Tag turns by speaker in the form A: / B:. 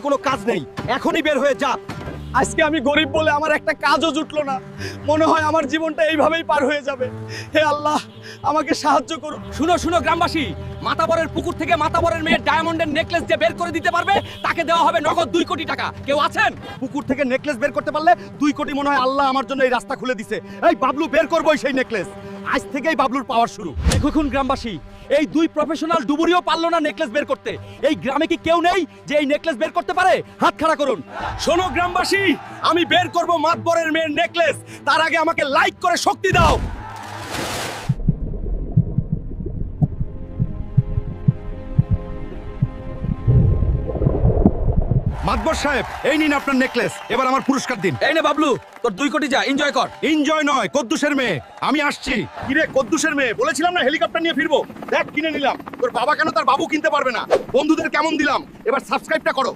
A: কোনো কাজ নেই, এখনই বের হয়ে যা।
B: আজকে আমি গরিব বলে আমার একটা কাজও জুটলো না, মনে হয় আমার জীবনটা এইভাবেই পার হয়ে যাবে। হে আল্লাহ, আমাকে সাহায্য করুন।
A: শুনো শুনো গ্রামবাসী, মাতাবরের পুকুর থেকে মাতাবরের মেয়ের ডায়মন্ডের নেকলেস যে বের করে দিতে পারবে তাকে দেওয়া হবে নগদ 2 কোটি টাকা। কেউ আছেন? পুকুর থেকে নেকলেস বের করতে পারলে 2 কোটি, মনে হয় আল্লাহ আমার জন্য এই রাস্তা খুলে দিছে। এই বাবলু বের করবই সেই নেকলেস, আজ থেকেই বাবলুর পাওয়ার শুরু। দেখুন গ্রামবাসী, এই 2 প্রফেশনাল ডুবুরিও পারলো না নেকলেস বের করতে। এই গ্রামে কি কেউ নেই যে এই নেকলেস বের করতে পারে? হাত খাড়া করুন। শোনো গ্রামবাসী, আমি বের করব মাতবরের মেয়ের নেকলেস, তার আগে আমাকে লাইক করে শক্তি দাও। মাতবর সাহেব, এই নিন আপনার নেকলেস, এবার আমার পুরস্কার দিন। এই নে বাবলু, তোর 2 কোটি যা, এনজয় কর। এনজয় নয়, কদ্দুসের মেয়ে, আমি আসছি। কিরে কদ্দুসের মেয়ে, বলেছিলাম না হেলিকপ্টার নিয়ে ফিরবো, দেখ কিনে নিলাম। তোর বাবা কেন তার বাবু কিনতে পারবে না? বন্ধুদের কেমন দিলাম, এবার সাবস্ক্রাইবটা করো।